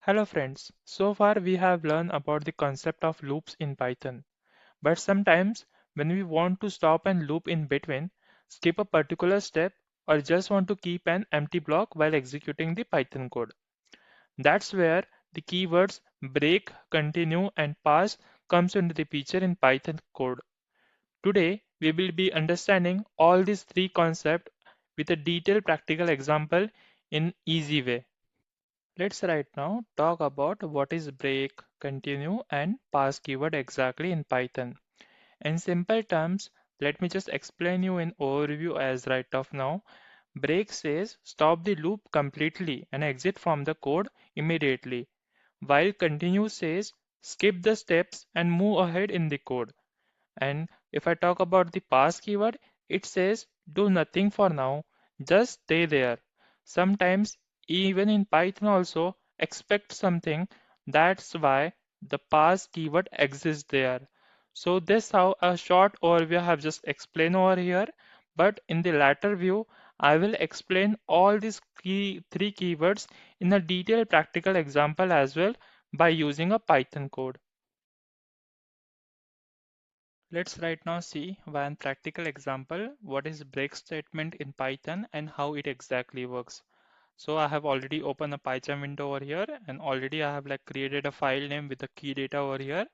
Hello friends, so far we have learned about the concept of loops in Python. But sometimes when we want to stop and loop in between, skip a particular step, or just want to keep an empty block while executing the Python code. That's where the keywords break, continue, and pass comes into the picture in Python code. Today we will be understanding all these three concepts with a detailed practical example in easy way. Let's right now talk about what is break, continue, and pass keyword exactly in Python. In simple terms, let me just explain you an overview as right of now. Break says stop the loop completely and exit from the code immediately, while continue says skip the steps and move ahead in the code. And if I talk about the pass keyword, it says do nothing for now, just stay there. Sometimes, even in Python also, expect something. That's why the pass keyword exists there. So this how a short overview I have just explained over here. But in the latter view, I will explain all these three keywords in a detailed practical example as well by using a Python code. Let's right now see one practical example what is break statement in Python and how it exactly works. So I have already opened a PyCharm window over here and already I have like created a file name with the key data over here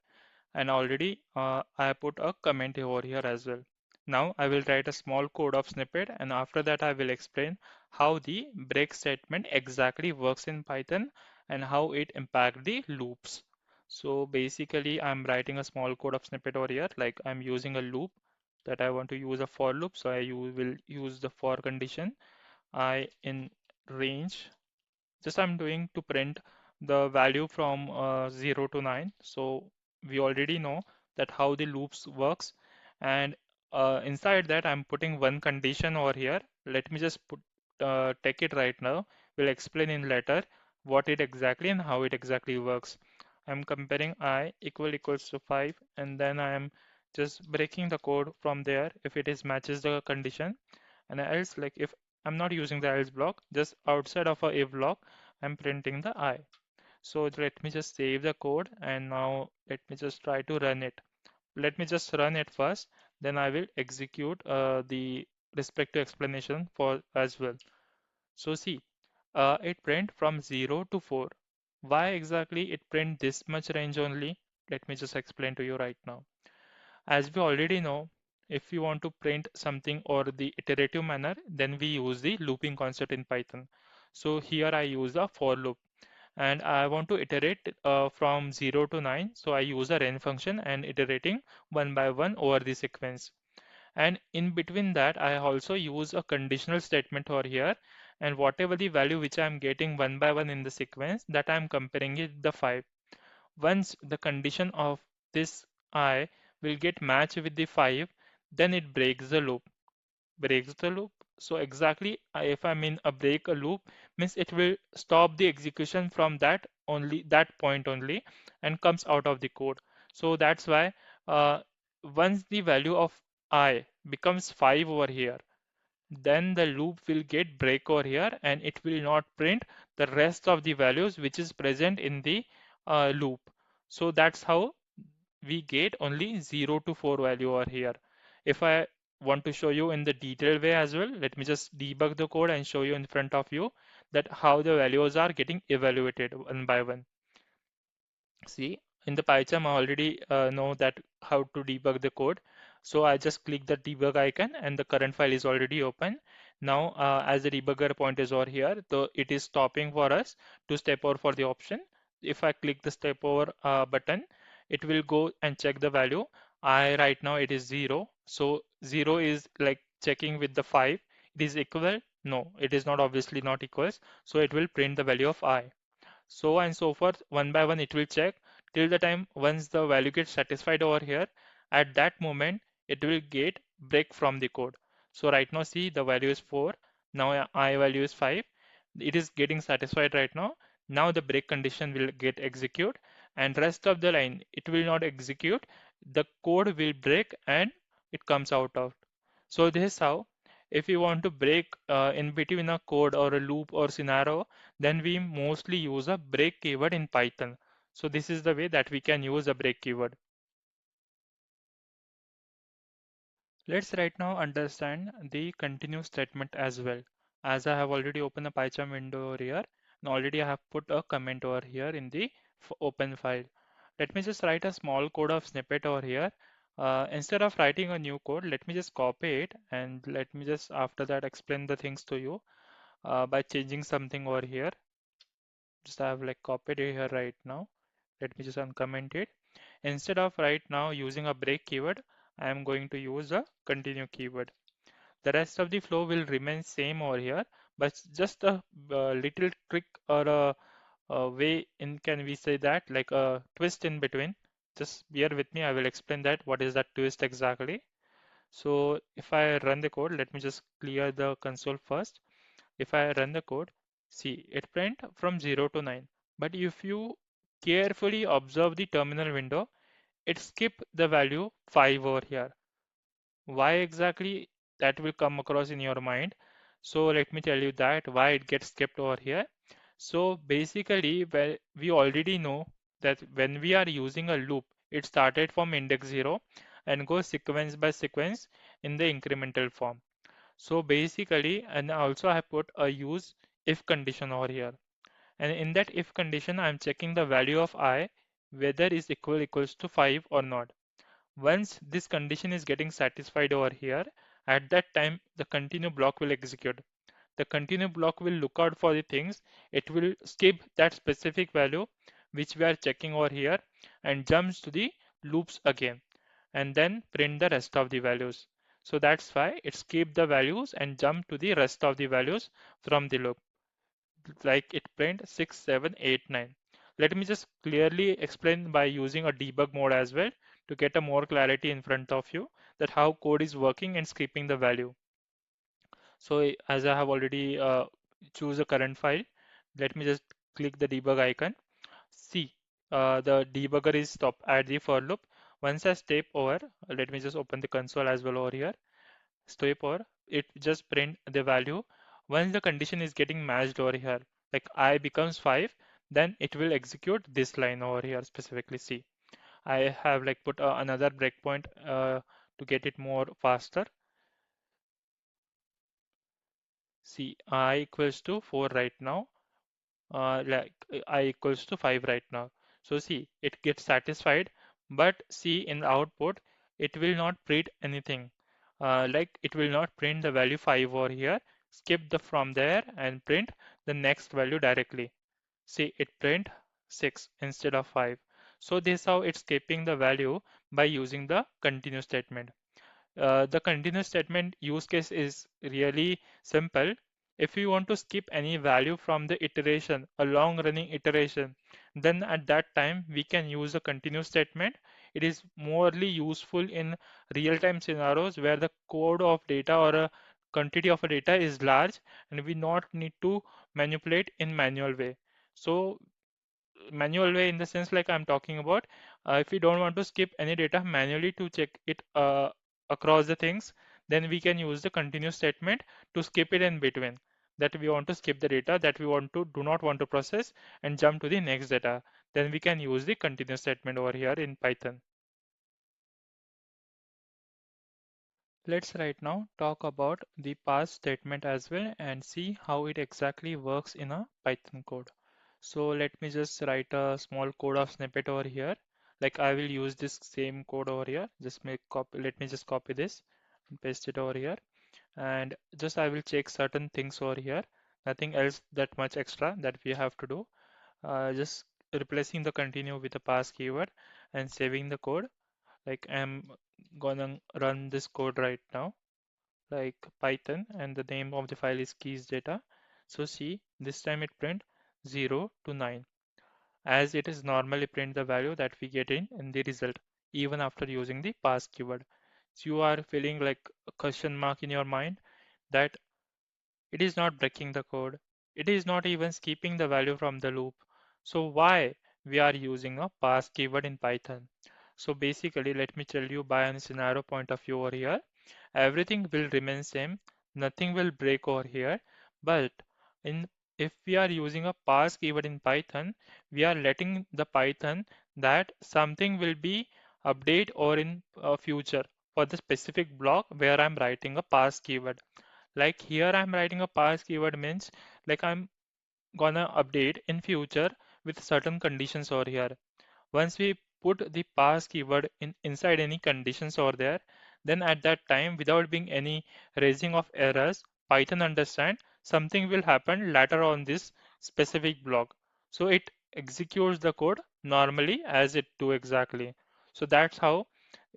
and already I put a comment over here as well. Now I will write a small code of snippet and after that I will explain how the break statement exactly works in Python and how it impacts the loops. So basically I'm writing a small code of snippet over here like I'm using a loop that I want to use a for loop, so will use the for condition I in range. Just I'm doing to print the value from 0 to 9. So we already know that how the loops works. And inside that, I'm putting one condition over here. Let me just take it right now. We'll explain in later what it exactly and how it exactly works. I'm comparing I equals to 5 and then I am just breaking the code from there if it is matches the condition, and else like if I'm not using the else block, just outside of a if block I'm printing the I. So let me just save the code and now let me just try to run it. Let me just run it first, then I will execute the respective explanation for as well. So see, it print from 0 to 4. Why exactly it print this much range only? Let me just explain to you right now. As we already know, if we want to print something or the iterative manner, then we use the looping concept in Python. So here I use a for loop and I want to iterate from 0 to 9. So I use a ren function and iterating one by one over the sequence. And in between that, I also use a conditional statement over here. And whatever the value which I'm getting one by one in the sequence, that I'm comparing it the 5. Once the condition of this I will get matched with the 5, then it breaks the loop. Breaks the loop. So exactly if I mean a break a loop means it will stop the execution from that point only and comes out of the code. So that's why uh, once the value of I becomes 5 over here, then the loop will get break over here and it will not print the rest of the values which is present in the loop. So that's how we get only 0 to 4 value over here. If I want to show you in the detailed way as well, let me just debug the code and show you in front of you that how the values are getting evaluated one by one. See, in the PyCharm, I already know that how to debug the code. So I just click the debug icon and the current file is already open. Now, as the debugger point is over here, so it is stopping for us to step over for the option. If I click the step over button, it will go and check the value. I right now it is 0. So 0 is like checking with the 5. It is equal. No, it is not obviously not equals. So it will print the value of I, so and so forth. One by one it will check till the time once the value gets satisfied over here. At that moment it will get break from the code. So right now see the value is 4. Now I value is 5. It is getting satisfied right now. Now the break condition will get execute and rest of the line it will not execute. The code will break and it comes out of. So this is how If we want to break in between a code or a loop or scenario, then we mostly use a break keyword in Python. So this is the way that we can use a break keyword. Let's right now understand the continue statement as well. As I have already opened a PyCharm window over here, and already I have put a comment over here in the open file. Let me just write a small code of snippet over here. Instead of writing a new code, let me just copy it and let me just after that explain the things to you by changing something over here. Just I have like copied it here right now. Let me just uncomment it. Instead of right now using a break keyword, I am going to use a continue keyword. The rest of the flow will remain same over here, but just a little trick or a way in can we say that like a twist in between. Just bear with me, I will explain that what is that twist exactly. So if I run the code, let me just clear the console first. If I run the code, see it print from 0 to 9. But if you carefully observe the terminal window, it skip the value 5 over here. Why exactly that will come across in your mind. So let me tell you that why it gets skipped over here. So basically, well, we already know that when we are using a loop, it started from index 0 and goes sequence by sequence in the incremental form. So basically, and also I put a use if condition over here. And in that if condition, I'm checking the value of I, whether is equals to 5 or not. Once this condition is getting satisfied over here, at that time the continue block will execute. The continue block will look out for the things. It will skip that specific value which we are checking over here and jumps to the loops again and then print the rest of the values. So that's why it skipped the values and jumped to the rest of the values from the loop like it print 6, 7, 8, 9. Let me just clearly explain by using a debug mode as well to get a more clarity in front of you that how code is working and skipping the value. So as I have already choose a current file, let me just click the debug icon. See, the debugger is stop at the for loop. Once I step over, let me just open the console as well over here. Step over, it just print the value. Once the condition is getting matched over here, like I becomes 5, then it will execute this line over here specifically. See, I have like put another breakpoint to get it more faster. See, I equals to 4 right now. Like I equals to 5 right now. So see, it gets satisfied, but see in the output, it will not print anything. Like it will not print the value 5 over here. Skip the from there and print the next value directly. See, it print 6 instead of 5. So this is how it's skipping the value by using the continue statement. The continuous statement use case is really simple. If you want to skip any value from the iteration, a long running iteration, then at that time we can use a continuous statement. It is morely useful in real time scenarios where the code of data or a quantity of a data is large and we not need to manipulate in manual way. So manual way in the sense like I'm talking about. If we don't want to skip any data manually to check it across the things, then we can use the continuous statement to skip it in between. That we want to skip the data that we want to do not want to process and jump to the next data. Then we can use the continuous statement over here in Python. Let's right now talk about the pass statement as well and see how it exactly works in a Python code. So let me just write a small code of snippet over here. Like I will use this same code over here. Just make copy. Let me just copy this and paste it over here. And just I will check certain things over here. Nothing else that much extra that we have to do. Just replacing the continue with the pass keyword and saving the code. Like I'm gonna run this code right now like Python and the name of the file is keys data. So see, this time it print 0 to 9 as it is normally print the value that we get in the result even after using the pass keyword. So you are feeling like a question mark in your mind that it is not breaking the code. It is not even skipping the value from the loop. So why we are using a pass keyword in Python? So basically, let me tell you by a scenario point of view over here. Everything will remain same. nothing will break over here. But in if we are using a parse keyword in Python, we are letting the Python that something will be update or in future for the specific block where I'm writing a parse keyword. Like here I'm writing a parse keyword means like I'm gonna update in future with certain conditions over here. Once we put the parse keyword inside any conditions over there, then at that time, without being any raising of errors, Python understand something will happen later on this specific block. So it executes the code normally as it do exactly. So that's how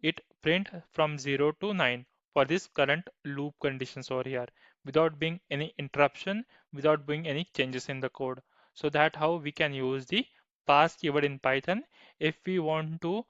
it print from 0 to 9 for this current loop conditions over here without being any interruption, without being any changes in the code. So that how we can use the parse keyword in Python if we want to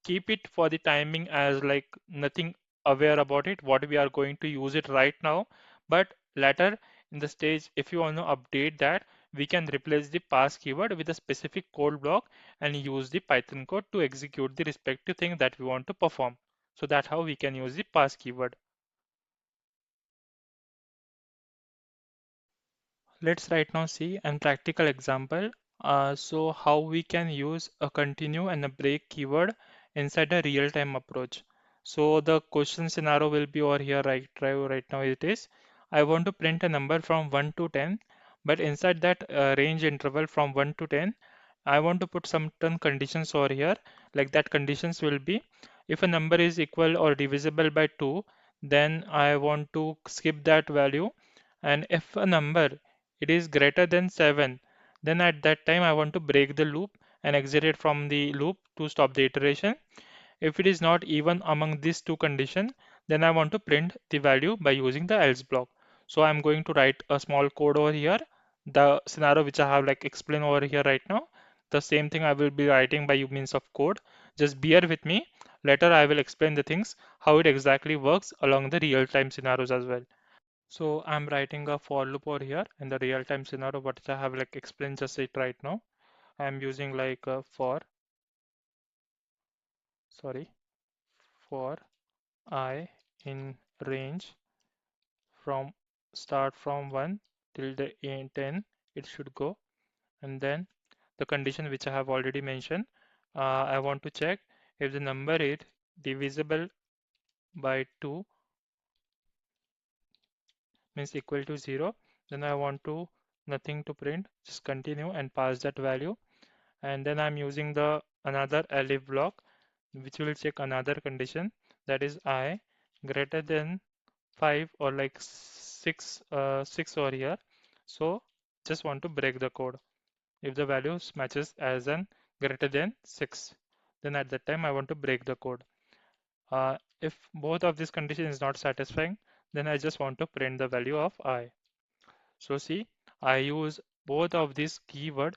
keep it for the timing as like nothing aware about it, what we are going to use it right now. But later in the stage, if you want to update that, we can replace the parse keyword with a specific code block and use the Python code to execute the respective thing that we want to perform. So that's how we can use the parse keyword. Let's right now see an practical example. So how we can use a continue and a break keyword inside a real-time approach. So the question scenario will be over here right now it is. I want to print a number from 1 to 10, but inside that range interval from 1 to 10, I want to put some certain conditions over here. Like that conditions will be if a number is equal or divisible by 2, then I want to skip that value. And if a number it is greater than 7, then at that time I want to break the loop and exit it from the loop to stop the iteration. If it is not even among these two conditions, then I want to print the value by using the else block. So I'm going to write a small code over here. The scenario which I have like explained over here right now, the same thing I will be writing by means of code. Just bear with me. Later I will explain the things, how it exactly works along the real-time scenarios as well. So I'm writing a for loop over here in the real-time scenario, what I have like explained just it right now. I'm using like a sorry, for I in range from start from 1 till the end 10, it should go. And then the condition which I have already mentioned, I want to check if the number is divisible by 2 means equal to 0, then I want to nothing to print, just continue and pass that value. And then I'm using the another elif block which will check another condition, that is I greater than 5 or like 6 over here. So just want to break the code. If the values matches as an greater than 6, then at that time I want to break the code. If both of these condition is not satisfying, then I just want to print the value of I. So see, I use both of these keyword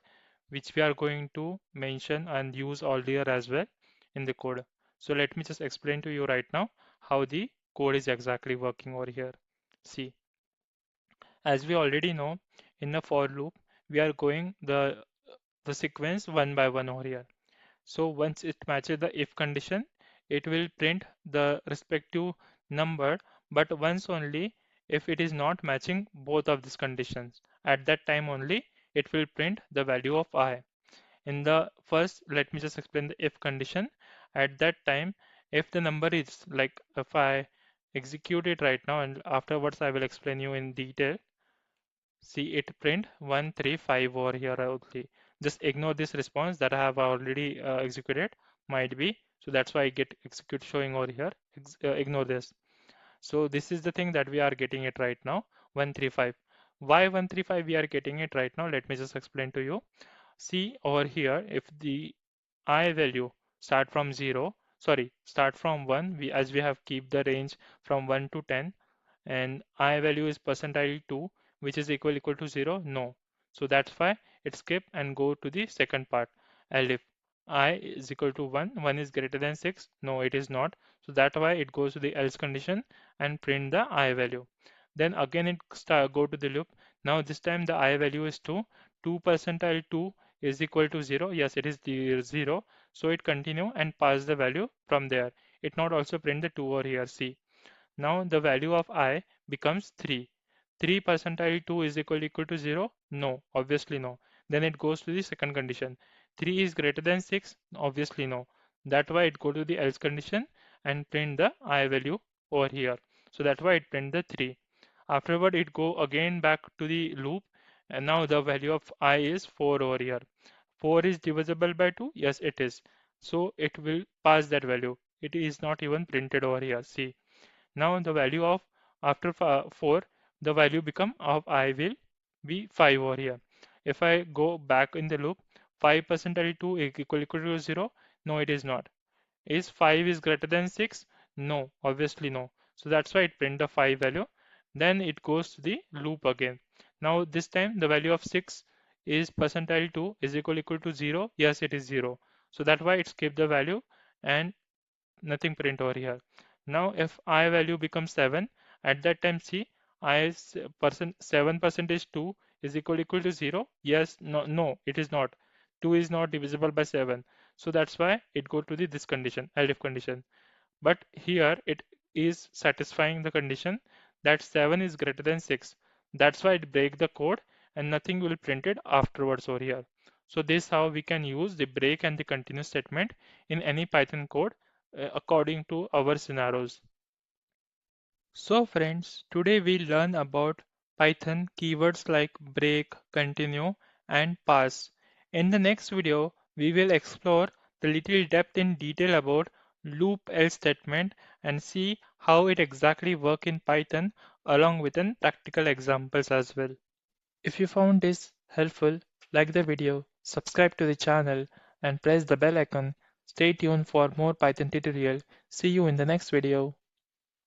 which we are going to mention and use earlier as well in the code. So let me just explain to you right now how the code is exactly working over here. See, as we already know, in a for loop, we are going the sequence one by one over here. So once it matches the if condition, it will print the respective number, but once only if it is not matching both of these conditions. At that time only, it will print the value of I. In the first, let me just explain the if condition. At that time, if the number is like if I execute it right now and afterwards I will explain you in detail. See it print 135 over here only. Just ignore this response that I have already executed. Might be. So that's why I get execute showing over here. Ignore this. So this is the thing that we are getting it right now. 135. Why 135 we are getting it right now? Let me just explain to you. See over here, if the I value start from 0, sorry, start from 1, as we have keep the range from 1 to 10, and I value is percentile 2, which is equal to 0, no. So that's why it skip and go to the second part. And if I is equal to 1, 1 is greater than 6, no, it is not. So that's why it goes to the else condition and print the I value. Then again it go to the loop. Now this time the I value is 2. 2 percentile 2 is equal to 0. Yes, it is the 0. So it continue and pass the value from there. It not also print the 2 over here. See. Now the value of I becomes 3. 3 percentile 2 is equal to 0? No, obviously no. Then it goes to the second condition. 3 is greater than 6? Obviously no. That's why it go to the else condition and print the I value over here. So that's why it print the 3. Afterward, it go again back to the loop, and now the value of I is 4 over here. 4 is divisible by 2? Yes, it is. So it will pass that value. It is not even printed over here. See, now the value of after 4, the value become of I will be 5 over here. If I go back in the loop, 5 percentile 2 is equal to 0? No, it is not. Is 5 is greater than 6? No, obviously no. So that's why it print the 5 value. Then it goes to the loop again. Now this time the value of 6 is percentile 2 is equal to 0. Yes, it is 0. So that's why it skipped the value and nothing print over here. Now if I value becomes 7, at that time see I is percent 7 percentage 2 is equal to 0. Yes, no, it is not. 2 is not divisible by 7. So that's why it go to the this condition, else if condition. But here it is satisfying the condition that 7 is greater than 6. That's why it break the code and nothing will printed afterwards over here. So this how we can use the break and the continue statement in any Python code according to our scenarios. So friends, today we learn about Python keywords like break, continue, and pass. In the next video, we will explore the little depth in detail about loop else statement and see how it exactly work in Python along with an practical examples as well. If you found this helpful, like the video, subscribe to the channel and press the bell icon. Stay tuned for more Python tutorial. See you in the next video.